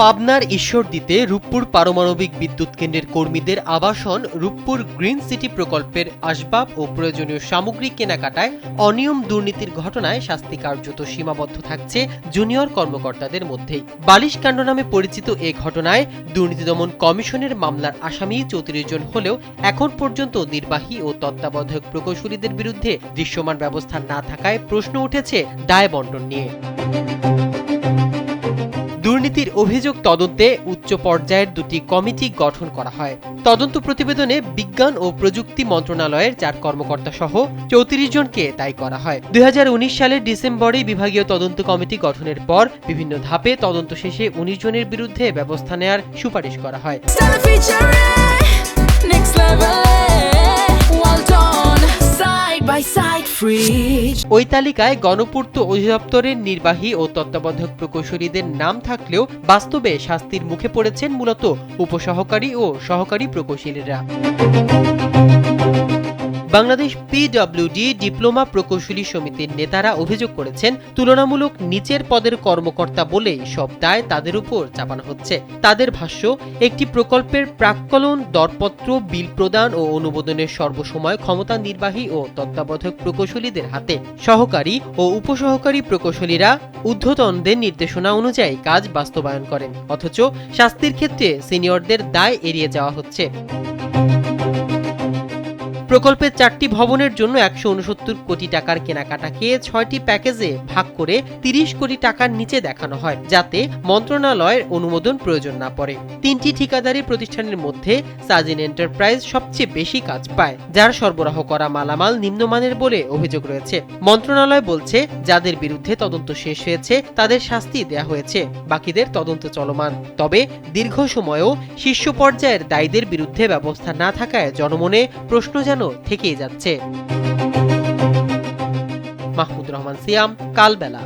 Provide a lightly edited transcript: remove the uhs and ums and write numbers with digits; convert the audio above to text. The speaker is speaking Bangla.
পাবনার ঈশ্বরদীতে রূপপুর পারমাণবিক বিদ্যুৎ কেন্দ্রের কর্মীদের আবাসন রূপপুর গ্রিন সিটি প্রকল্পের আসবাব ও প্রয়োজনীয় সামগ্রী কেনাকাটায় অনিয়ম দুর্নীতির ঘটনায় শাস্তি কার্যত সীমাবদ্ধ থাকছে জুনিয়র কর্মকর্তাদের মধ্যেই। বালিশ কাণ্ড নামে পরিচিত এ ঘটনায় দুর্নীতি দমন কমিশনের মামলার আসামি ৩৪ জন হলেও এখন পর্যন্ত নির্বাহী ও তত্ত্বাবধায়ক প্রকৌশলীদের বিরুদ্ধে দৃশ্যমান ব্যবস্থা না থাকায় প্রশ্ন উঠেছে দায় বণ্টন নিয়ে। দুর্নীতির অভিযোগ তদন্তে উচ্চ পর্যায়ের দুটি কমিটি গঠন করা হয়। তদন্ত প্রতিবেদনে বিজ্ঞান ও প্রযুক্তি মন্ত্রণালয়ের ৪ কর্মকর্তা সহ ৩৪ জনকে দায়ী করা হয়। ২০১৯ সালের ডিসেম্বরে বিভাগীয় তদন্ত কমিটি গঠনের পর বিভিন্ন ধাপে তদন্ত শেষে ১৯ জনের বিরুদ্ধে ব্যবস্থা নেয়ার সুপারিশ করা হয়। ওই তালিকায় গণপূর্ত অধিদপ্তরের নির্বাহী ও তত্ত্বাবধায়ক প্রকৌশলীদের নাম থাকলেও বাস্তবে শাস্তির মুখে পড়েছেন মূলত উপসহকারী ও সহকারী প্রকৌশলীরা। বাংলাদেশ পিডব্লিউডি ডিপ্লোমা প্রকৌশলী সমিতির নেতারা অভিযোগ করেছেন, তুলনামূলক নিচের পদের কর্মকর্তা বলেই সব দায় তাদের উপর চাপানো হচ্ছে। তাদের ভাষ্য, একটি প্রকল্পের প্রাক্কলন, দরপত্র, বিল প্রদান ও অনুমোদনের সর্বসময় ক্ষমতা নির্বাহী ও তত্ত্বাবধায়ক প্রকৌশলীদের হাতে। সহকারী ও উপসহকারী প্রকৌশলীরা ঊর্ধ্বতনদের নির্দেশনা অনুযায়ী কাজ বাস্তবায়ন করেন, অথচ শাস্তির ক্ষেত্রে সিনিয়রদের দায় এড়িয়ে যাওয়া হচ্ছে। প্রকল্পের 4টি ভবনের জন্য ১৬৯ কোটি টাকার কেনাকাটাকে 6টি প্যাকেজে ভাগ করে ৩০ কোটি টাকার নিচে দেখানো হয়, যাতে মন্ত্রণালয়ের অনুমোদন প্রয়োজন না পড়ে। 3টি ঠিকাদারি প্রতিষ্ঠানের মধ্যে সাজিন এন্টারপ্রাইজ সবচেয়ে বেশি কাজ পায়, যার সরবরাহ করা মালামাল নিম্নমানের বলে অভিযোগ রয়েছে। মন্ত্রণালয় বলছে, যাদের বিরুদ্ধে তদন্ত শেষ হয়েছে তাদের শাস্তি দেয়া হয়েছে, বাকিদের তদন্ত চলমান। তবে দীর্ঘ সময়েও শীর্ষ পর্যায়ের দায়ীদের বিরুদ্ধে ব্যবস্থা না থাকায় জনমনে প্রশ্ন থেকেই যাচ্ছে। মাহমুদুর রহমান সিয়াম, কালবেলা।